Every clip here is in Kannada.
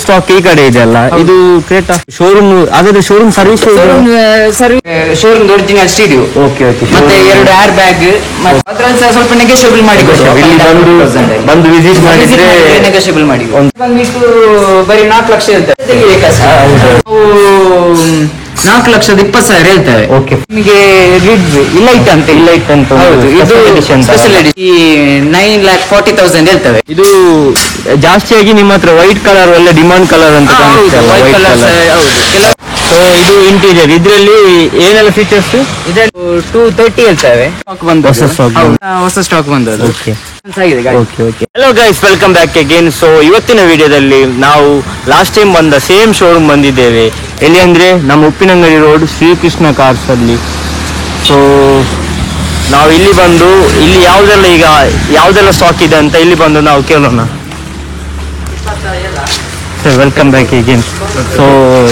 ಸ್ಟಾಕ್ ಈ ಕಡೆ ಇದೆ ಅಲ್ಲ, ಇದು ಕ್ರೇಟಾ ಶೋರೂಮ್. ಹಾಗಾದ್ರೆ showroom service showroom original stereo. Okay okay. ಮತ್ತೆ 2 ಏರ್ ಬ್ಯಾಗ್, ಅದ್ರಲ್ಲಿ ಸ್ವಲ್ಪ ನೆಗೋಷಿಯಬಲ್ ಮಾಡಿ ಬಂದು ವಿಸಿಟ್ ಮಾಡಿದ್ರೆ ನೆಗೋಷಿಯಬಲ್ ಮಾಡಿ. ಬಂದ್ಬಿಟ್ಟು ಬರೀ 4 ಲಕ್ಷ ಇರ್ತದೆ, 4,20,000 ಹೇಳ್ತೇವೆ. ಓಕೆ. ನಿಮಗೆ ಇಲ್ಲೈಟ್ ಅಂತ ಹೌದು, ಇದು ಸ್ಪೆಷಲ್ ಎಡಿಷನ್ 9,40,000 ಹೇಳ್ತೇವೆ. ಇದು ಜಾಸ್ತಿಯಾಗಿ ನಿಮ್ಮ ಹತ್ರ ವೈಟ್ ಕಲರ್ ಒಳ್ಳೆ ಡಿಮಾಂಡ್ ಕಲರ್ ಅಂತ ಕಾಣುತ್ತೆ ಅಲ್ಲ, ವೈಟ್ ಕಲರ್. ಸೊ ಇದು ಇಂಟೀರಿಯರ್, ಇದರಲ್ಲಿ ಏನೆಲ್ಲ ಫೀಚರ್ಸ್? ಇದರಲ್ಲಿ 230 ಹೇಳ್ತೇವೆ. ಹೊಸ ಸ್ಟಾಕ್ ಬಂದದ್ದು. Hello guys, welcome back again. So ಇವತ್ತಿನ ವಿಡಿಯೋದಲ್ಲಿ ನಾವು ಲಾಸ್ಟ್ ಟೈಮ್ ಬಂದ ಸೇಮ್ ಶೋರೂಮ್ ಬಂದಿದ್ದೇವೆ. ಎಲ್ಲಿ ಅಂದ್ರೆ ನಮ್ಮ ಉಪ್ಪಿನಂಗಡಿ ರೋಡ್ ಶ್ರೀಕೃಷ್ಣ ಕಾರ್ಸ್ ಅಲ್ಲಿ. ಸೊ ನಾವು ಇಲ್ಲಿ ಬಂದು ಇಲ್ಲಿ ಯಾವ್ದೆಲ್ಲ ಸ್ಟಾಕ್ ಇದೆ ಅಂತ ಇಲ್ಲಿ ಬಂದು ನಾವು ಕೇಳೋಣ. Welcome back again. ಸೊ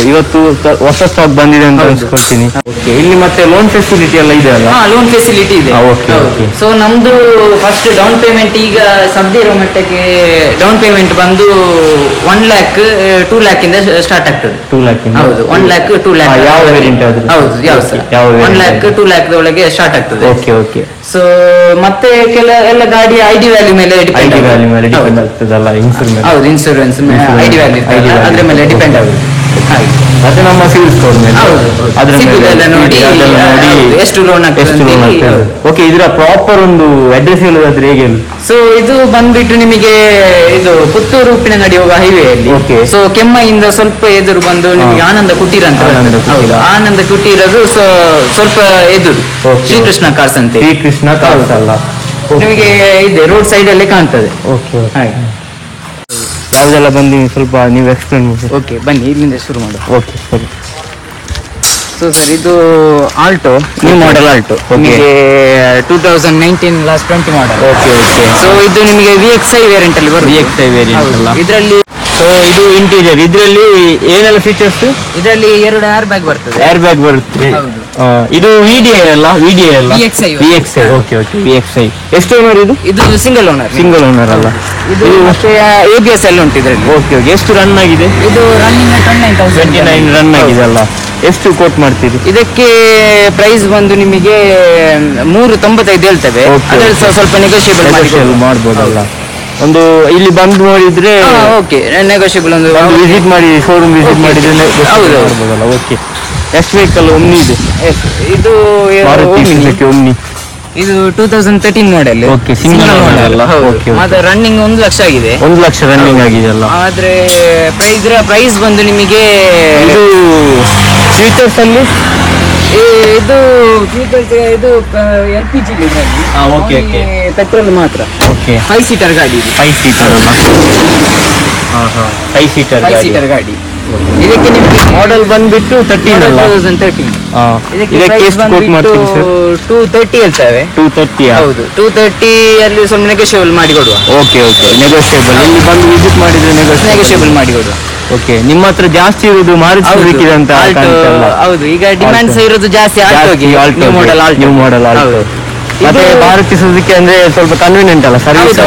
ಇವತ್ತು ಹೊಸ ಸ್ಟಾಕ್ ಬಂದಿದೆ ಅಂತ ಅನ್ಸ್ಕೊಳ್ತೀನಿ. ಓಕೆ, ಇಲ್ಲಿ ಮತ್ತೆ ಲೋನ್ ಫೆಸಿಲಿಟಿ ಎಲ್ಲ ಇದೆ ಅಲ್ಲ? ಲೋನ್ ಫೆಸಿಲಿಟಿ ಇದೆ. ಸೊ ನಮ್ದು ಫಸ್ಟ್ ಡೌನ್ ಪೇಮೆಂಟ್ ಈಗ ಸದ್ಯ ಇರೋ ಮಟ್ಟಕ್ಕೆ ಡೌನ್ ಪೇಮೆಂಟ್ ಬಂದು 1 lakh 2 lakh ಇಂದ ಸ್ಟಾರ್ಟ್ ಆಗ್ತದೆ. 2 lakh? ಹೌದು, 1 lakh 2 lakh. ಯಾವ ವೇರಿಯಂಟ್ ಅದು? ಹೌದು, ಯಾವ ಸರ್ 1 lakh 2 lakh ಒಳಗೆ ಸ್ಟಾರ್ಟ್ ಆಗ್ತದೆ. Okay okay. ಸೊ ಮತ್ತೆ ಎಲ್ಲ ಗಾಡಿ ಐಡಿ ವ್ಯಾಲ್ಯೂ ಮೇಲೆ ಡಿಪೆಂಡ್ ಆಗ್ತದಲ್ಲ, ಇನ್ಶೂರೆನ್ಸ್. ಹೌದು, ಇನ್ಶೂರೆನ್ಸ್ ಐಡಿ ವ್ಯಾಲ್ಯೂ ಅದ್ರ ಮೇಲೆ ಡಿಪೆಂಡ್ ಆಗುತ್ತೆ. ಮತ್ತೆ ನಮ್ಮ ಸಿವಿಲ್ ಸ್ಕೋರ್ ಮೇಲೆ ನೋಡಿ ಎಷ್ಟು ಲೋನ್ ಆಗ್ತದೆ. ಓಕೆ, ಇದರ ಪ್ರಾಪರ್ ಒಂದು ಅಡ್ರೆಸ್ ಹೇಳೋದಾದ್ರೆ ಹೇಗೆ? ಸೊ ಇದು ಬಂದ್ಬಿಟ್ಟು ನಿಮಗೆ ಇದು ಪುತ್ತೂರು ಉಪ್ಪಿನಂಗಡಿ ಹೋಗುವ ಹೈವೇ ಅಲ್ಲಿ. ಸೊ ಕೆಮ್ಮಯಿಂದ ಸ್ವಲ್ಪ ಎದುರು ಬಂದು ನಿಮಗೆ ಆನಂದ ಕುಟೀರ ಅಂತ. ಹೌದು, ಆನಂದ ಕುಟೀರದು ಸ್ವಲ್ಪ ಎದುರು ಶ್ರೀಕೃಷ್ಣ ಕಾರ್ಸ್ ಅಂತ. ಶ್ರೀಕೃಷ್ಣ ಕಾರ್ಸ್ ಅಲ್ಲ, ನಿಮಗೆ ಇದೆ ರೋಡ್ ಸೈಡ್ ಅಲ್ಲೇ ಕಾಣ್ತದೆ. ಓಕೆ, ಯಾವುದೆಲ್ಲ ಬಂದು ಸ್ವಲ್ಪ ನೀವು ಎಕ್ಸ್ಪ್ಲೇನ್ ಮಾಡಿ. ಓಕೆ, ಬನ್ನಿ ಇಲ್ಲಿಂದ ಶುರು ಮಾಡು. ಓಕೆ ಸರಿ. ಸೊ ಸರ್, ಇದು ಆಲ್ಟೋ, ನ್ಯೂ ಮಾಡೆಲ್ ಆಲ್ಟೋ, ನಿಮಗೆ 2019 last 20 model. Okay okay. So ಇದು ನಿಮಗೆ VXi ವೇರಿಯಂಟ್ ಅಲ್ಲಿ ಬರುತ್ತೆ. VXi ವೇರಿಯಂಟ್ ಅಲ್ಲ ಇದರಲ್ಲಿ. ಸೊ ಇದು ಇಂಟೀರಿಯರ್, ಇದರಲ್ಲಿ ಏನೆಲ್ಲ ಫೀಚರ್ಸ್? ಇದರಲ್ಲಿ 2 ಏರ್ ಬ್ಯಾಗ್ ಬರ್ತದೆ. ಏರ್ ಬ್ಯಾಗ್ ಬರುತ್ತೆ. ಇದು VDI ಅಲ್ಲ? VDI ಅಲ್ಲ, VXi. Okay okay, VXi. ಎಷ್ಟು ಓನರ್ ಇದು? ಇದು ಸಿಂಗಲ್ ಓನರ್ ಅಲ್ಲ. ಇದು ಮತ್ತೆ ABS ಎಲ್ಲ ಉಂಟು ಇದರಲ್ಲಿ. Okay okay. ಎಷ್ಟು ರನ್ ಆಗಿದೆ ಇದು? ರನ್ನಿಂಗ್ 29,000 ರನ್ ಆಗಿದೆ ಅಲ್ಲ. ಎಷ್ಟು ಕೋಟ್ ಮಾಡ್ತೀರಿ ಇದಕ್ಕೆ? ಪ್ರೈಸ್ ಬಂದು ನಿಮಗೆ 395 ಹೇಳ್ತೇವೆ. ಅದರಲ್ಲಿ ಸ್ವಲ್ಪ ನೆಗೋಷಿಯಬಲ್ ಮಾಡ್ಬೋದಲ್ಲ. ಒಂದು ಇಲ್ಲಿ ಬಂದು ನೋಡಿದ್ರೆ ಓಕೆ, ನೆಗೋಷಿಯಬಲ್ ಒಂದು ವಿಸಿಟ್ ಮಾಡಿ, ಶೋರೂಮ್ ವಿಸಿಟ್ ಮಾಡಿದ್ರೆ ಮಾಡ್ಬೋದಲ್ಲ. ಓಕೆ. ಎಷ್ಟು ವೆಹಿಕಲ್? ಒಮ್ನಿ ಇದೆ. ಇದು ಒಮ್ನಿ. ಇದು 2013 ಮಾಡೆಲ್. ಓಕೆ, ಸಿಂಗಲ್ ಮಾಡೆಲ್ ಅಲ್ಲ? ಓಕೆ. ಮತ್ತೆ ರನ್ನಿಂಗ್ 1 ಲಕ್ಷ ಆಗಿದೆ. 1 ಲಕ್ಷ ರನ್ನಿಂಗ್ ಆಗಿದೆ ಅಲ್ಲ? ಆದ್ರೆ ಪ್ರೈಸ್ ಬಂದು ನಿಮಗೆ ಇದು ಫೀಚರ್ಸ್ ಅಲ್ಲಿ ಇದು LPG ಓಕೆ ಓಕೆ, ಪೆಟ್ರೋಲ್ ಮಾತ್ರ. ಓಕೆ. 5 ಸೀಟರ್ ಗಾಡಿ. 5 ಸೀಟರ್ ಅಲ್ಲ? 5 ಸೀಟರ್ ಗಾಡಿ. ಇದಕ್ಕೆ ನಿಮಗೆ ಮಾಡೆಲ್ ಬಂದ್ಬಿಟ್ಟು 2013. ಇದಕ್ಕೆ ಎಷ್ಟು ಕೋಟ್ ಮಾಡ್ತೀವಿ ಸರ್? 230 ಹೇಳ್ತೇವೆ. 230? ಹೌದು, 230 ಅಲ್ಲಿ ಸ್ವಲ್ಪ ನೆಗೋಷಿಯಬಲ್ ಮಾಡಿ ಕೊಡುವ. Okay okay, negotiable. ಇಲ್ಲಿ ಬಂದು ವಿಸಿಟ್ ಮಾಡಿದ್ರೆ ನೆಗೋಷಿಯಬಲ್ ಮಾಡಿ ಕೊಡುವ. ಓಕೆ. ನಿಮ್ಮ ಹತ್ರ ಜಾಸ್ತಿ ಇರುವುದು ಮಾರುತಿ ಸುಜುಕಿ ಅಂತ? ಹೌದು, ಈಗ ಡಿಮ್ಯಾಂಡ್ಸ್ ಇರೋದು ಜಾಸ್ತಿ ನ್ಯೂ ಮಾಡೆಲ್ ಆಲ್ಟೋ. ಮತ್ತೆ ಮಾರುತಿ ಸುಜುಕಿ ಅಂದ್ರೆ ಸ್ವಲ್ಪ ಕನ್ವೀನಿಯಂಟ್ ಅಲ್ಲ ಸರ್ವಿಸ್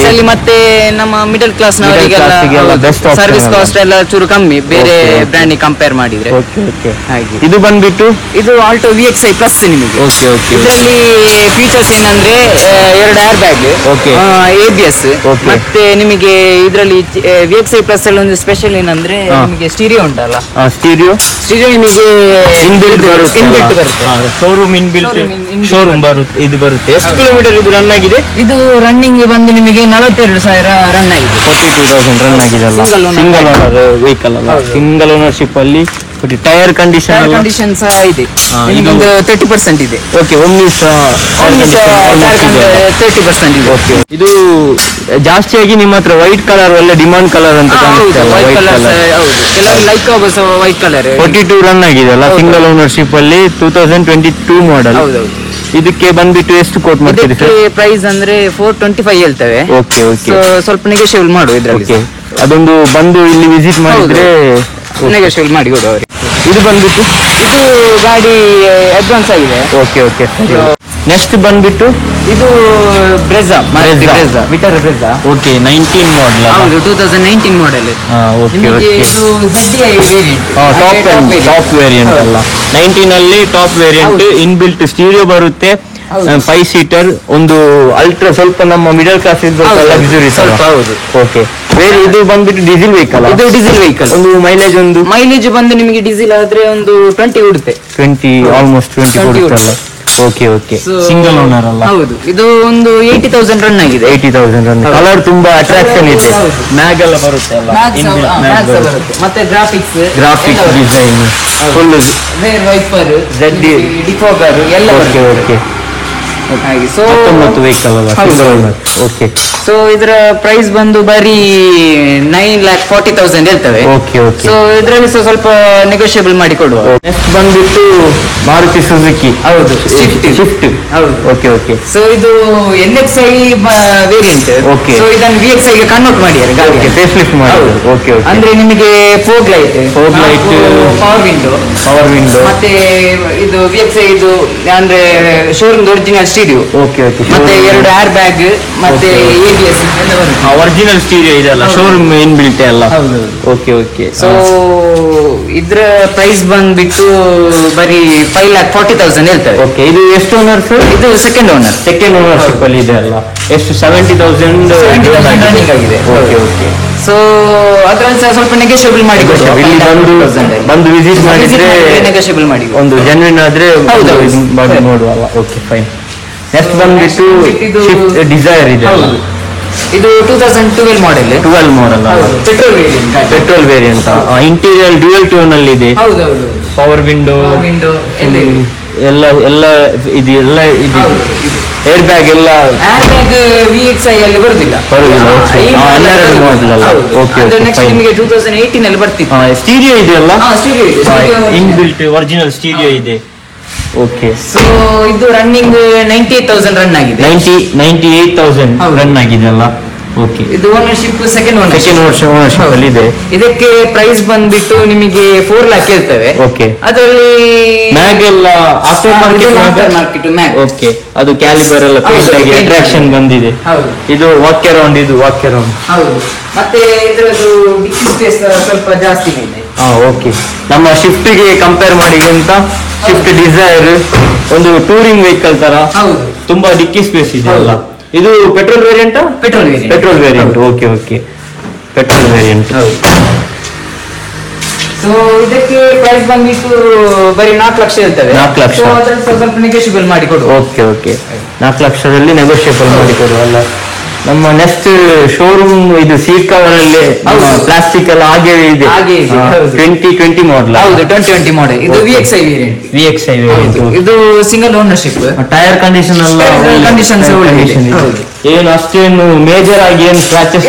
ಅಲ್ಲಿ. ಮತ್ತೆ ನಮ್ಮ ಮಿಡಲ್ ಕ್ಲಾಸ್ ನವರಿಗೆಲ್ಲ ಸರ್ವಿಸ್ ಕಾಸ್ಟ್ ಎಲ್ಲ ಚೂರು ಕಮ್ಮಿ ಬೇರೆ ಬ್ರ್ಯಾಂಡ್ ಕಂಪೇರ್ ಮಾಡಿದ್ರೆ. ಹಾಗೆ. ಇದು ಬಂದ್ಬಿಟ್ಟು ಇದು ಆಲ್ಟೋ VXi ಪ್ಲಸ್ ನಿಮಗೆ. Okay okay. ಇದರಲ್ಲಿ ಫೀಚರ್ಸ್ ಏನಂದ್ರೆ 2 ಏರ್ ಬ್ಯಾಗ್, ABS. ಮತ್ತೆ ನಿಮಗೆ ಇದರಲ್ಲಿ VXi ಪ್ಲಸ್ ಅಲ್ಲಿ ಒಂದು ಸ್ಪೆಷಲ್ ಏನಂದ್ರೆ ನಿಮಗೆ ಸ್ಟೀರಿಯೋ ಉಂಟಲ್ಲ? ಸ್ಟೀರಿಯೋ ನಿಮಗೆ ಇನ್ಬಿಲ್ಟ್ ಬರುತ್ತೆ. ಶೋರೂಮ್ ಇನ್ಬಿಲ್ಟ್ ಶೋರೂಮ್ ಬರುತ್ತೆ. ಇದು ಬರುತ್ತೆ. ಎಷ್ಟು ಕಿಲೋಮೀಟರ್ ಇದು ರನ್ ಆಗಿದೆ? ಇದು ರನ್ನಿಂಗ್ ಬಂದು ನಿಮಗೆ 42,000 ರನ್ ಆಗಿದೆ. 42,000 ರನ್ ಆಗಿದೆ ಅಲ್ಲ? ಸಿಂಗಲ್ ಓನರ್ ವೆಹಿಕಲ್ ಅಲ್ಲ? ಸಿಂಗಲ್ ಓನರ್ಶಿಪ್ ಅಲ್ಲಿ. ಟೈರ್ ಕಂಡೀಷನ್ ಸಹ ಇದೆ. ಒಂದು 30% ಇದೆ. ಓಕೆ. ಒಮ್ಮೆ 30% ಇದೆ. ಓಕೆ. ಇದು ಜಾಸ್ತಿಯಾಗಿ ನಿಮ್ಮ ಹತ್ರ ವೈಟ್ ಕಲರ್ ಒಳ್ಳೆ ಡಿಮಾಂಡ್ ಕಲರ್ ಅಂತ ಕಾಣುತ್ತೆ ಅಲ್ಲ? White colour. ಹೌದು, ಕೆಲವರು ಲೈಕ್ ವೈಟ್ ಕಲರ್. 42 ರನ್ ಆಗಿದೆ ಅಲ್ಲ? ಸಿಂಗಲ್ ಓನರ್ಶಿಪ್ ಅಲ್ಲಿ 2022 ಮಾಡೆಲ್. ಹೌದೌದು. ಇದಕ್ಕೆ ಬಂದ್ಬಿಟ್ಟು ಎಷ್ಟು ಕೋಟ್ ಮಾಡ್ತೀರಿ ಸರ್? ಪ್ರೈಸ್ ಅಂದ್ರೆ 425 ಹೇಳ್ತೇವೆ. Okay okay. ಸ್ವಲ್ಪ ನೆಗೋಷಿಯಬಲ್ ಮಾಡು ಇದರಲ್ಲಿ. ಅದೊಂದು ಬಂದು ಇಲ್ಲಿ ವಿಸಿಟ್ ಮಾಡಿದ್ರೆ ನೆಗೋಷಿಯಬಲ್ ಮಾಡಿ ಕೊಡು. ಇದು ಬಂದ್ಬಿಟ್ಟು ಇದು ಗಾಡಿ ಅಡ್ವಾನ್ಸ್ ಆಗಿದೆ. Okay okay. ನೆಕ್ಸ್ಟ್ ಬಂದ್ಬಿಟ್ಟು ಇದು ಬ್ರೆಜಾ ವಿಟಾರಾ ಬ್ರೆಜಾ. ಓಕೆ 19 ಮಾಡಲ್. ಹೌದು 2019 ಮಾಡೆಲ್. ಓಕೆ ನಿಮಗೆ ಓಕೆ. ಇದು ZDI ವೇರಿಯಂಟ್. ಟಾಪ್ ವೇರಿಯಂಟ್ ಅಲ್ಲ, 19 ಅಲ್ಲಿ ಟಾಪ್ ವೇರಿಯಂಟ್. ಇನ್ಬಿಲ್ಟ್ ಸ್ಟೀರಿಯೋ ಬರುತ್ತೆ, 5 ಸೀಟರ್, ಒಂದು ಅಲ್ಟ್ರಾ, ಸ್ವಲ್ಪ ನಮ್ಮ ಮಿಡಲ್ ಕ್ಲಾಸ್ ಲಕ್ಸುರಿ ಸ್ವಲ್ಪ. ಹೌದು. ಓಕೆ. ಬೇರೆ ಇದು ಬಂದ್ಬಿಟ್ಟು ಡೀಸೆಲ್ ವೆಹಿಕಲ್. ಇದು ಡೀಸೆಲ್ ವೆಹಿಕಲ್. ಒಂದು ಮೈಲೇಜ್ ಬಂದು ನಿಮಗೆ ಡೀಸೆಲ್ ಆದ್ರೆ ಒಂದು 20 ಕೊಡುತ್ತೆ. 20 ಆಲ್ಮೋಸ್ಟ್ 20 ಕೊಡುತ್ತಲ್ಲ. Okay okay. ಸಿಂಗಲ್ ಓನರ್ ಅಲ್ಲ. ಹೌದು. ಇದು ಒಂದು 80,000 ರನ್ ಆಗಿದೆ. 80,000 ರನ್. ಕಲರ್ ತುಂಬಾ ಅಟ್ರಾಕ್ಷನ್ ಇದೆ. ಮ್ಯಾಗ್ ಎಲ್ಲ ಬರುತ್ತೆ ಅಲ್ಲ, ಮತ್ತೆ graphics design full wiper, defogger ಎಲ್ಲ. Okay okay. ಹಾಗೆ. ಸೊ 19 ವೆಹಿಕಲ್ ಅಲ್ಲ, ಸಿಂಗಲ್ ಓನರ್. ಓಕೆ. ಸೊ ಇದರ ಪ್ರೈಸ್ ಬಂದು ಬರೀ 9,40,000 ಹೇಳ್ತೇವೆ. Okay okay. ಸೊ ಇದರಲ್ಲಿ ಸ್ವಲ್ಪ ನೆಗೋಷಿಯಬಲ್ ಮಾಡಿ ಕೊಡುವ. ನೆಕ್ಸ್ಟ್ ಬಂದ್ಬಿಟ್ಟು ಮಾರುತಿ ಸುಜುಕಿ. ಹೌದು, ಶಿಫ್ಟ್. ಹೌದು. Okay okay. ಸೊ ಇದು NXi ವೇರಿಯಂಟ್. ಓಕೆ. ಸೊ ಇದನ್ನು VXi ಗೆ ಕನ್ವರ್ಟ್ ಮಾಡಿದ್ದಾರೆ ಗಾಡಿಗೆ. ಫೇಸ್ ಲಿಫ್ಟ್ ಮಾಡಿ. Okay okay. ಅಂದ್ರೆ ನಿಮಗೆ ಫೋಗ್ ಲೈಟ್, ಪವರ್ ವಿಂಡೋ, ಮತ್ತೆ ಇದು VXi ಇದು ಅಂದ್ರೆ showroom original stereo. Okay okay. ಮತ್ತೆ 2 ಏರ್ ಬ್ಯಾಗ್, ಮತ್ತೆ ABS ಎಲ್ಲ ಬರುತ್ತೆ. ಒರಿಜಿನಲ್ ಸ್ಟೀರಿಯೋ ಇದೆಲ್ಲ, ಶೋರೂಮ್ ಇನ್ಬಿಲ್ಟ್ ಎಲ್ಲ. Okay okay. ಸೊ ಇದ್ರ ಪ್ರೈಸ್ ಬಂದ್ಬಿಟ್ಟು ಬರೀ 5,40,000 ಹೇಳ್ತಾರೆ. ಓಕೆ. ಇದು ಎಷ್ಟು ಓನರ್ ಸರ್? ಇದು ಸೆಕೆಂಡ್ ಓನರ್ಶಿಪ್ ಅಲ್ಲಿ ಇದೆ ಅಲ್ಲ. ಎಷ್ಟು? 70,000 ರನ್ನಿಂಗ್ ಆಗಿದೆ. Okay okay. ಸೊ ಅದ್ರಲ್ಲಿ ಸ್ವಲ್ಪ ನೆಗೋಷಿಯಬಲ್ ಮಾಡಿ ಇಲ್ಲಿ ಬಂದು ವಿಸಿಟ್ ಮಾಡಿದ್ರೆ ನೆಗೋಷಿಯಬಲ್ ಮಾಡಿ ಒಂದು ಜೆನ್ವಿನ್ ಆದ್ರೆ ಮಾಡಿ ನೋಡುವಲ್ಲ. Okay fine. ನೆಕ್ಸ್ಟ್ ಬಂದ್ಬಿಟ್ಟು ಡಿಸೈರ್ ಇದೆ. ಇದು 2012 model. 12 model petrol variant. Interior dual tone ಅಲ್ಲಿ ಇದೆ. ಪವರ್ ವಿಂಡೋ ಎಲ್ಲ ಇದು ಏರ್ ಬ್ಯಾಗ್ ಎಲ್ಲ. VXi ಅಲ್ಲಿ ಬರುದಿಲ್ಲ. 12 ಮಾಡೆಲ್ ಅಲ್ಲ. Okay okay. ನೆಕ್ಸ್ಟ್ ನಿಮಗೆ 2018 ಅಲ್ಲಿ ಬರ್ತಿತ್ತು. ಸ್ಟೀರಿಯೋ ಇದೆಯಲ್ಲ, ಇನ್ಬಿಲ್ಟ್ ಒರಿಜಿನಲ್ ಸ್ಟೀರಿಯೋ ಇದೆ. ಓಕೆ. ಸೊ ಇದು ರನ್ನಿಂಗ್ 98,000 ರನ್ ಆಗಿದೆ. 98,000 ರನ್ ಆಗಿದೆ ಅಲ್ಲ. ಓಕೆ. ಇದು ಓನರ್ಶಿಪ್ ಸೆಕೆಂಡ್ ಓನರ್ಶಿಪ್ ಅಲ್ಲಿ ಇದೆ. ಇದಕ್ಕೆ ಪ್ರೈಸ್ ಬಂದ್ಬಿಟ್ಟು ನಿಮಗೆ 4 lakh ಹೇಳ್ತೇವೆ. ಓಕೆ. ಅದರಲ್ಲಿ ಮ್ಯಾಗ್ ಎಲ್ಲ ಆಫ್ಟರ್ ಮಾರ್ಕೆಟ್ ಮ್ಯಾಗ್. ಓಕೆ. ಅದು ಕ್ಯಾಲಿಬರ್ ಎಲ್ಲ ಪೇಂಟ್ ಆಗಿ ಅಟ್ರಾಕ್ಷನ್ ಬಂದಿದೆ. ಇದು ವಾಕ್ ಅರೌಂಡ್. ಹೌದು. ಮತ್ತೆ ಇದರದ್ದು ಡಿಕ್ಕಿ ಸ್ಪೇಸ್ ಸ್ವಲ್ಪ ಜಾಸ್ತಿ ಇದೆ. ಓಕೆ. ನಮ್ಮ ಶಿಫ್ಟ್ ಗೆ ಕಂಪೇರ್ ಮಾಡಿಗಿಂತ ಶಿಫ್ಟ್ ಡಿಸೈರ್ ಒಂದು ಟೂರಿಂಗ್ ವೆಹಿಕಲ್ ತರ ತುಂಬಾ ಡಿಕ್ಕಿ ಸ್ಪೇಸ್ ಇದೆ ಅಲ್ಲ. ಇದು petrol variant. Okay okay. Petrol variant. So ಇದಕ್ಕೆ ಪ್ರೈಸ್ ಬಂದ್ಬಿಟ್ಟು ಬರೀ 4 ಲಕ್ಷ ಹೇಳ್ತೇವೆ. 4 ಲಕ್ಷ. ಸ್ವಲ್ಪ ನೆಗೋಷಿಯಬಲ್ ಮಾಡಿ ಕೊಡು. Okay okay. 4 ಲಕ್ಷದಲ್ಲಿ ನೆಗೋಷಿಯಬಲ್ ಮಾಡಿ ಕೊಡುವಲ್ಲ. ನಮ್ಮ ನೆಕ್ಸ್ಟ್ ಶೋರೂಮ್ ಇದು ಸೀಟ್ ಕವರ್ ಅಲ್ಲಿ ಪ್ಲಾಸ್ಟಿಕ್ ಎಲ್ಲ ಹಾಗೆ ಇದೆ. 2020 ಮಾಡೆಲ್. ಹೌದು 2020 ಮಾಡೆಲ್. ಇದು VXi ವೇರಿಯಂಟ್. ಇದು ಸಿಂಗಲ್ ಓನರ್ಶಿಪ್. ಟೈರ್ ಕಂಡೀಷನ್ ಎಲ್ಲ ಏನು ಅಷ್ಟೇನು ಮೇಜರ್ ಆಗಿ ಏನು ಸ್ಕ್ರಾಚಸ್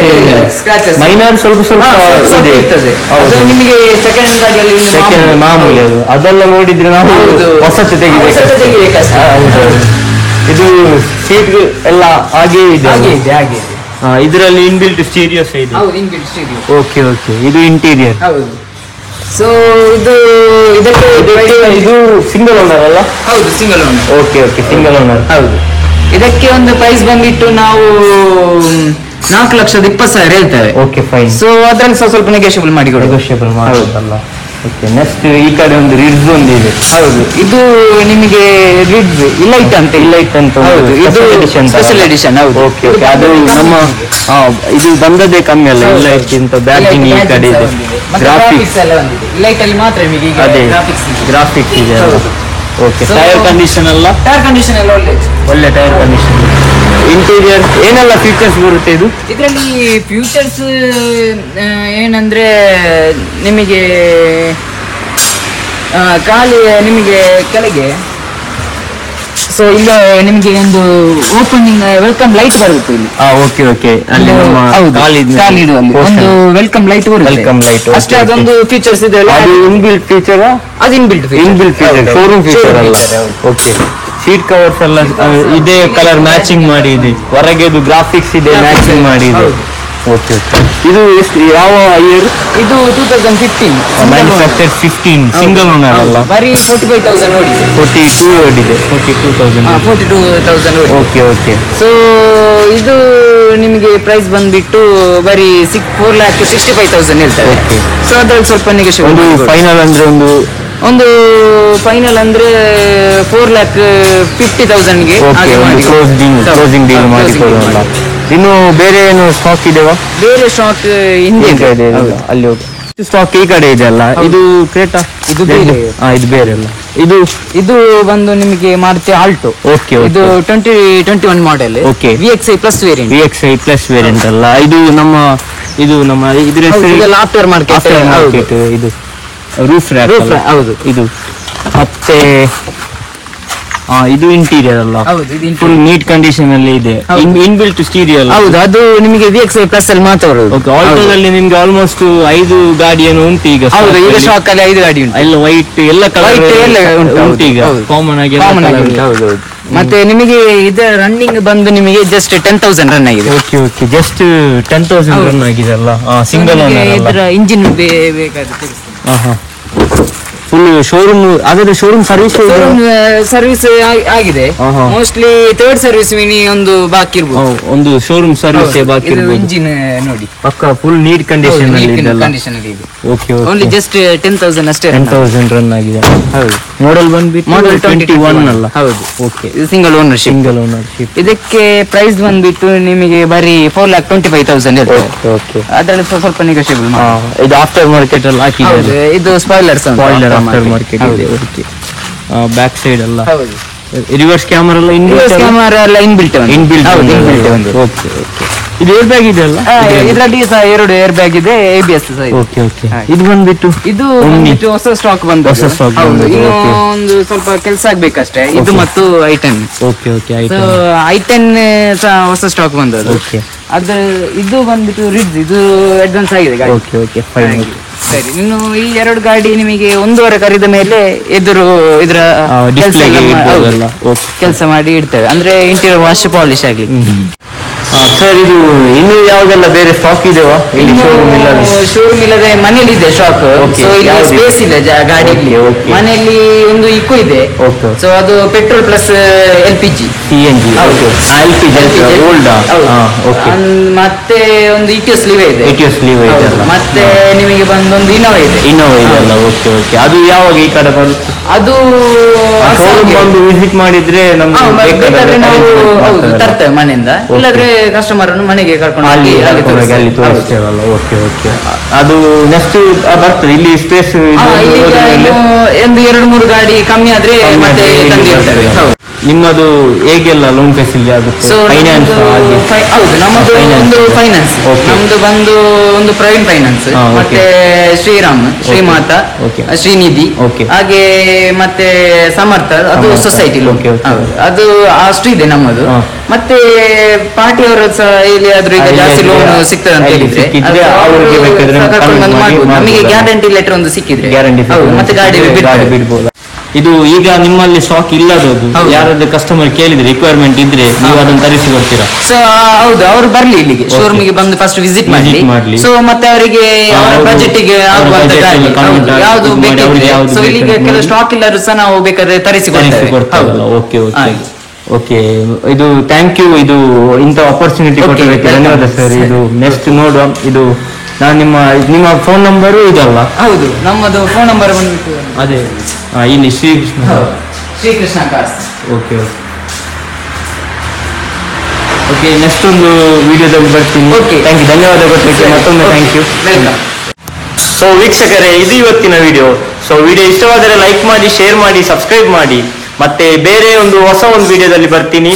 ಮೈನರ್ ಸ್ವಲ್ಪ ಇದೆ. ನಿಮಗೆ ಸೆಕೆಂಡ್ ಗಾಡಿಯಲ್ಲಿ ಮಾಮೂಲಿ ಅದೆಲ್ಲ ನೋಡಿದ್ರೆ ನಾವು ಹೊಸತು ತೆಗಿಬೇಕು. ಇದು ಸೀಟ್ ಎಲ್ಲ ಹಾಗೆ ಇದೆ. ಇದರಲ್ಲಿ ಇನ್ಬಿಲ್ಟ್ ಸ್ಟೀರಿಯೋ ಇದೆ. Okay okay. ಇದು ಇಂಟೀರಿಯರ್. ಸೊ ಇದು ಸಿಂಗಲ್ ಓನರ್ ಅಲ್ಲ. ಹೌದು single owner. Okay okay. Single owner. ಹೌದು. ಇದಕ್ಕೆ ಒಂದು ಪ್ರೈಸ್ ಬಂದ್ಬಿಟ್ಟು ನಾವು 4,20,000 ಹೇಳ್ತೇವೆ. Okay fine. ಸೊ ಅದ್ರಲ್ಲಿ ಸ್ವಲ್ಪ ನೆಗೋಷಿಯಬಲ್ ಮಾಡಿ ಮಾಡೋದಲ್ಲ. ಓಕೆ. ನೆಕ್ಸ್ಟ್ ಈ ಕಡೆ ಒಂದು ರಿಡ್ಸ್ ಒಂದು ಇದೆ. ಹೌದು. ಇದು ನಿಮಗೆ ರಿಡ್ಸ್ ಇಲೈಟ್ ಅಂತ. ಹೌದು. ಇದು ಸ್ಪೆಷಲ್ ಎಡಿಷನ್. ಹೌದು. Okay okay. ಅದು ನಮ್ಮ ಇದು ಬಂದದೇ ಕಮ್ಮಿ ಅಲ್ಲ. ಇಲೈಟ್ ಅಂತ ಬ್ಯಾಕಿಂಗ್ ಈ ಕಡೆ ಇದೆ. ಗ್ರಾಫಿಕ್ಸ್ ಎಲ್ಲ ಬಂದಿದೆ. ಇಲೈಟ್ ಅಲ್ಲಿ ಮಾತ್ರ ನಿಮಗೆ ಅದೇ ಗ್ರಾಫಿಕ್ಸ್ ಇದೆ. ಓಕೆ. ಟೈರ್ ಕಂಡೀಷನ್ ಎಲ್ಲ ಒಳ್ಳೆ ಟೈರ್ ಕಂಡೀಷನ್. ಇಂಟೀರಿಯರ್ ಏನೆಲ್ಲ ಫೀಚರ್ಸ್ ಬರುತ್ತೆ ಇದರಲ್ಲಿ ಫ್ಯೂಚರ್ಸ್ ಏನಂದ್ರೆ ನಿಮಗೆ ನಿಮಗೆ ಕೆಳಗೆ ಸೊ ಇಲ್ಲ ನಿಮಗೆ ಒಂದು ಓಪನಿಂಗ್ ವೆಲ್ಕಮ್ ಲೈಟ್ ಬರುತ್ತೆ ಇಲ್ಲಿ. Okay okay. ಅಲ್ಲಿ ಒಂದು ವೆಲ್ಕಮ್ ಲೈಟ್ ಬರುತ್ತೆ. ಅಷ್ಟೇ. ಅದೊಂದು ಫೀಚರ್ಸ್ ಇದೆ. ಅದು ಇನ್ಬಿಲ್ಟ್ ಫೀಚರ್. ಅದು ಇನ್ಬಿಲ್ಟ್ ಫೀಚರ್ ಶೋರೂಮ್ ಫೀಚರ್ ಅಲ್ಲ. ಓಕೆ. ಸೀಟ್ ಕವರ್ಸ್ ಎಲ್ಲ ಇದೇ ಕಲರ್ ಮ್ಯಾಚಿಂಗ್ ಮಾಡಿ ಇದೆ. ಹೊರಗೆ ಗ್ರಾಫಿಕ್ಸ್ ಇದೆ ಮ್ಯಾಚಿಂಗ್ ಮಾಡಿ ಇದೆ. Okay okay. ಇದು ಎಷ್ಟು ಯಾವ ಇಯರ್? ಇದು 2015 ಮ್ಯಾನುಫ್ಯಾಕ್ಚರ್ 15 ಸಿಂಗಲ್ ಓನರ್ ಅಲ್ಲ? ಬರೀ 45,000 ನೋಡಿ. 42 ಓಡಿದೆ. 42,000. 42,000 ನೋಡಿ. Okay okay. ಸೊ ಇದು ನಿಮಗೆ ಪ್ರೈಸ್ ಬಂದ್ಬಿಟ್ಟು ಬರೀ 4,65,000 ಹೇಳ್ತಾರೆ. ಓಕೆ. ಸೊ ಅದ್ರಲ್ಲಿ ಸ್ವಲ್ಪ ನೆಗೋಷಿಯೇಟ್. ಒಂದು ಫೈನಲ್ ಅಂದ್ರೆ ಒಂದು ಫೈನಲ್ ಅಂದ್ರೆ 4,50,000ಗೆ ಕ್ಲೋಸಿಂಗ್ ಡೀಲ್ ಮಾಡಿಕೊಡೋಣ. ಇನ್ನು ಬೇರೆ ಏನು ಸ್ಟಾಕ್ ಇದೆವಾ? ಬೇರೆ ಸ್ಟಾಕ್ ಹಿಂದೆ ಇದೆ ಅಲ್ಲಿ ಹೋಗಿ. ಸ್ಟಾಕ್ ಈ ಕಡೆ ಇದೆ ಅಲ್ಲ, ಇದು ಕ್ರೇಟಾ? ಇದು ಬೇರೆ. ಇದು ಬೇರೆ ಅಲ್ಲ, ಇದು ಬಂದು ನಿಮಗೆ ಮಾರುತಿ ಆಲ್ಟೋ. ಓಕೆ. ಇದು 2021 model. Okay. VXi plus variant. VXi plus variant ಅಲ್ಲ, ಇದು ನಮ್ಮ ಇದ್ರ ಹೆಸರು ಆಫ್ಟರ್ ಮಾರ್ಕೆಟ್. ಇದು ರೂಫ್ ರ್ಯಾಕ್. ಹೌದು. ಇದು ಮತ್ತೆ ಇದು ಇಂಟೀರಿಯರ್ ಅಲ್ಲ? ಹೌದು, ಇದು ಫುಲ್ ನೀಟ್ ಕಂಡೀಷನ್ ಅಲ್ಲಿ ಇದೆ. ಇನ್ಬಿಲ್ಟ್ ಸ್ಟೀರಿಯೋ ಅಲ್ಲ? ಹೌದು, ಅದು ನಿಮಗೆ VXi ಪ್ಲಸ್ ಅಲ್ಲಿ ಮಾತ್ರ ಬರೋದು. ಓಕೆ. ಆಲ್ಟೋದಲ್ಲಿ ನಿಮ್ಗೆ ಆಲ್ಮೋಸ್ಟ್ 5 ಗಾಡಿ ಏನು ಉಂಟು ಈಗ. ಹೌದು, ಈಗ ಸ್ಟಾಕ್ ಅಲ್ಲಿ 5 ಗಾಡಿ ಉಂಟು. ಎಲ್ಲ ವೈಟ್ ಎಲ್ಲ ಕಲರ್ ಉಂಟು ಈಗ, ಕಾಮನ್ ಆಗಿ. ಹೌದು. ಮತ್ತೆ ನಿಮಗೆ ಇದರ ರನ್ನಿಂಗ್ ಬಂದು ನಿಮಗೆ ಜಸ್ಟ್ 10,000 ರನ್ ಆಗಿದೆ. Okay okay. ಜಸ್ಟ್ 10,000 ರನ್ ಆಗಿದೆ ಅಲ್ಲ? ಸಿಂಗಲ್ ಓನರ್ ಅಲ್ಲ? ಇದರ ಇಂಜಿನ್ ಬೇಕಾದ್ರೆ ಫುಲ್ ಶೋರೂಮ್ ಆದ್ರೆ ಶೋರೂಮ್ ಸರ್ವಿಸ್ ಆಗಿದೆ. ಮೋಸ್ಟ್ಲಿ 3rd ಸರ್ವಿಸ್ ಒಂದು ಬಾಕಿ ಇರ್ಬೋದು. ಒಂದು ಶೋರೂಮ್ ಸರ್ವಿಸ್ ಬಾಕಿ ಇರ್ಬೋದು. ಇಂಜಿನ್ ನೋಡಿ ಪಕ್ಕ ಫುಲ್ ನೀಟ್ ಕಂಡೀಷನ್ ಅಲ್ಲಿ ಇದೆ. ಓಕೆ. ಓನ್ಲಿ ಜಸ್ಟ್ 10,000 ಅಷ್ಟೇ. 10,000 ರನ್ ಆಗಿದೆ. ಹೌದು. ಮಾಡೆಲ್ ಬಂದ್ಬಿಟ್ಟು ಮಾಡೆಲ್ 21 ಅಲ್ಲ? ಹೌದು. ಓಕೆ. ಇದು ಸಿಂಗಲ್ ಓನರ್ಶಿಪ್. ಇದಕ್ಕೆ ಪ್ರೈಸ್ ಬಂದ್ಬಿಟ್ಟು ನಿಮಗೆ ಬರೀ 4,25,000 ಇರುತ್ತೆ. ಓಕೆ. ಅದರಲ್ಲಿ ಸ್ವಲ್ಪ ನೆಗೋಷಿಯಬಲ್. ಇದು ಆಫ್ಟರ್ ಮಾರ್ಕೆಟ್ ಅಲ್ಲಿ ಹಾಕಿದೆ. ಇದು ಸ್ಪಾಯ್ಲರ್ ಆಫ್ಟರ್ ಮಾರ್ಕೆಟ್ ಇದೆ. ಓಕೆ. ಬ್ಯಾಕ್ ಸೈಡ್ ಅಲ್ಲ? ಹೌದು. ರಿವರ್ಸ್ ಕ್ಯಾಮರಾ ಎಲ್ಲ ಕ್ಯಾಮರಾ ಎಲ್ಲ ಇನ್ಬಿಲ್ಟ್. Okay okay. ಇದು ಏರ್ ಬ್ಯಾಗ್ ಇದೆ ಅಲ್ಲ? ಇದರಲ್ಲಿ ಸಹ 2 ಏರ್ ಬ್ಯಾಗ್ ಇದೆ, ABS ಸಹ ಇದೆ. Okay okay. ಇದು ಬಂದ್ಬಿಟ್ಟು ಹೊಸ ಸ್ಟಾಕ್ ಬಂದು. ಇನ್ನು ಒಂದು ಸ್ವಲ್ಪ ಕೆಲಸ ಆಗ್ಬೇಕಷ್ಟೇ ಇದು ಮತ್ತು I10. Okay okay. I10 ಸಹ ಹೊಸ ಸ್ಟಾಕ್ ಬಂದದ್ದು. ಓಕೆ. ಅದು ಇದು ಬಂದ್ಬಿಟ್ಟು ರಿಡ್ಜ್, ಇದು ಅಡ್ವಾನ್ಸ್ ಆಗಿದೆ ಗಾಡಿ. Okay okay. ಫೈನ್. ಸರಿ, ಇನ್ನು ಈ 2 ಗಾಡಿ ನಿಮಗೆ 1.5 ಕರೆದ ಮೇಲೆ ಎದುರು ಇದರ ಕೆಲಸ ಮಾಡಿ ಇಡ್ತೇವೆ, ಅಂದ್ರೆ ಇಂಟೀರಿಯರ್ ವಾಶ್ ಪಾಲಿಶ್ ಆಗ್ಲಿ. ಸರ್, ಇದು ಇನ್ನು ಯಾವ್ದೆಲ್ಲ ಬೇರೆ ಸ್ಟಾಕ್ ಇದೆವಾ? ಶೋರೂಮ್ ಇಲ್ಲದೆ ಮನೇಲಿ ಇದೆ ಸ್ಟಾಕ್. ಸೊ ಇಲ್ಲಿ ಸ್ಪೇಸ್ ಇದೆ ಗಾಡಿಯಲ್ಲಿ. ಮನೆಯಲ್ಲಿ ಒಂದು ಇಕೋ ಇದೆ. ಸೊ ಅದು ಪೆಟ್ರೋಲ್ ಪ್ಲಸ್ LPG CNG. ಮತ್ತೆ ಒಂದು ಇಟಿಎಸ್ ಲೀವ್ ಇದೆ. ಮತ್ತೆ ನಿಮಗೆ ಬಂದೊಂದು ಇನೋವಾ ಇದೆ ಅಲ್ಲ? Okay okay. ಅದು ಯಾವಾಗ ಈ ಕಡೆ ಬರುತ್ತೆ? ಅದು ಬಂದು ವಿಸಿಟ್ ಮಾಡಿದ್ರೆ ನಮ್ಗೆ ತರ್ತೇವೆ ಮನೆಯಿಂದ, ಇಲ್ಲಾದ್ರೆ ಕಸ್ಟಮರ್ ಅನ್ನು ಮನೆಗೆ ಕರ್ಕೊಂಡು ಅಲ್ಲಿ ತೋರಿಸ್ತೇವಲ್ಲ? Okay okay. ಅದು ನೆಕ್ಸ್ಟ್ ಬರ್ತದೆ ಇಲ್ಲಿ ಸ್ಪೇಸ್. ಒಂದು 2-3 ಗಾಡಿ ಕಮ್ಮಿ ಆದ್ರೆ ಮತ್ತೆ ತಂದಿರ್ತೇವೆ. ನಿಮ್ಮದು ಹೇಗೆಲ್ಲ ಲೋನ್ ಫೆಸಿಲಿಟಿ ಆಗುತ್ತೆ? ಫೈನಾನ್ಸ್? ಹೌದು, ನಮ್ಮದು ಒಂದು ಫೈನಾನ್ಸ್. ನಮ್ದು ಬಂದು ಒಂದು ಪ್ರೈವೇಟ್ ಫೈನಾನ್ಸ್, ಮತ್ತೆ ಶ್ರೀರಾಮ್, ಶ್ರೀಮಾತಾ, ಶ್ರೀನಿಧಿ, ಹಾಗೆ ಮತ್ತೆ ಸಮರ್ಥ, ಅದು ಸೊಸೈಟಿ ಲೋನ್. ಅದು ಅಷ್ಟು ಇದೆ ನಮ್ಮದು. ಮತ್ತೆ ಪಾರ್ಟಿಯವರು ಸಹ ಇಲ್ಲಿ ಆದ್ರೂ ಈಗ ಜಾಸ್ತಿ ಲೋನ್ ಸಿಗ್ತದೆ ಅಂತ ಹೇಳಿದ್ರೆ ನಮಗೆ ಗ್ಯಾರಂಟಿ ಲೆಟರ್ ಒಂದು ಸಿಕ್ಕಿದ್ರೆ ಮತ್ತೆ ಗಾಡಿ ಬಿಡ್ಬೋದು. ಇದು ಈಗ ನಿಮ್ಮಲ್ಲಿ ಸ್ಟಾಕ್ ಇಲ್ಲದದು ಯಾರಾದ್ರೂ ಕಸ್ಟಮರ್ ಕೇಳಿದ್ರೆ ರಿಕ್ವೈರ್ಮೆಂಟ್ ಇದ್ರೆ ನೀವು ಅದನ್ನು ತರಿಸಿ ಕೊಡ್ತೀರಾ? ಸೊ ಹೌದು, ಅವರು ಬರ್ಲಿ ಇಲ್ಲಿಗೆ ಶೋರೂಮಿಗೆ ಬಂದು ಫಸ್ಟ್ ವಿಸಿಟ್ ಮಾಡ್ಲಿ. ಸೊ ಮತ್ತೆ ಅವರಿಗೆ ಅವರ ಬಜೆಟ್ಗೆ ಯಾವ್ದು ಬೇಕಿದ್ರೆ, ಸೊ ಇಲ್ಲಿಗೆ ಕೆಲವು ಸ್ಟಾಕ್ ಇಲ್ಲರೂ ಸಹ ನಾವು ಬೇಕಾದ್ರೆ ತರಿಸಿ ಕೊಡ್ತೇವೆ. Okay okay okay. ಇದು ಥ್ಯಾಂಕ್ ಯು. ಇದು ಇಂಥ ಆಪರ್ಚುನಿಟಿ ಕೊಟ್ಟಿದ್ದಕ್ಕೆ ಧನ್ಯವಾದ ಸರ್. ಇದು ನೆಕ್ಸ್ಟ್ ನೋಡುವ. ಇದು ನಾನು ನಿಮ್ಮ ಫೋನ್ ನಂಬರು ಇದಲ್ಲ? ಹೌದು, ನಮ್ಮದು ಫೋನ್ ನಂಬರ್ ಬಂದ್ಬಿಟ್ಟು ಅದೇ ಇಲ್ಲಿ Shrikrishna cars. Okay okay okay. Next ಒಂದು ವಿಡಿಯೋದಲ್ಲಿ ಬರ್ತೀನಿ. Okay, thank you. ಧನ್ಯವಾದ ಕೊಟ್ಟಿದ್ದಕ್ಕೆ ಮತ್ತೊಮ್ಮೆ ಥ್ಯಾಂಕ್ ಯು. ವೆಲ್ಕಮ್. ಸೊ ವೀಕ್ಷಕರೇ, ಇದು ಇವತ್ತಿನ ವಿಡಿಯೋ. ಸೊ ವಿಡಿಯೋ ಇಷ್ಟವಾದರೆ ಲೈಕ್ ಮಾಡಿ, ಶೇರ್ ಮಾಡಿ, ಸಬ್ಸ್ಕ್ರೈಬ್ ಮಾಡಿ. ಮತ್ತೆ ಬೇರೆ ಹೊಸ ಒಂದು ವಿಡಿಯೋದಲ್ಲಿ ಬರ್ತೀನಿ.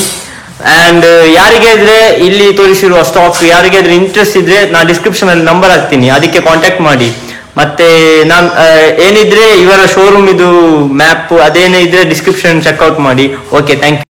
ಅಂಡ್ ಯಾರಿಗಾದ್ರೆ ಇಲ್ಲಿ ತೋರಿಸಿರುವ ಸ್ಟಾಕ್ ಯಾರಿಗಾದ್ರೆ ಇಂಟ್ರೆಸ್ಟ್ ಇದ್ರೆ ನಾನು ಡಿಸ್ಕ್ರಿಪ್ಷನ್ ಅಲ್ಲಿ ನಂಬರ್ ಹಾಕ್ತೀನಿ, ಅದಕ್ಕೆ ಕಾಂಟ್ಯಾಕ್ಟ್ ಮಾಡಿ. ಮತ್ತೆ ನಾನು ಏನಿದ್ರೆ ಇವರ ಶೋರೂಮ್ ಇದು ಮ್ಯಾಪ್ ಅದೇನೇ ಇದ್ರೆ ಡಿಸ್ಕ್ರಿಪ್ಷನ್ ಚೆಕ್ಔಟ್ ಮಾಡಿ. Okay, thank you.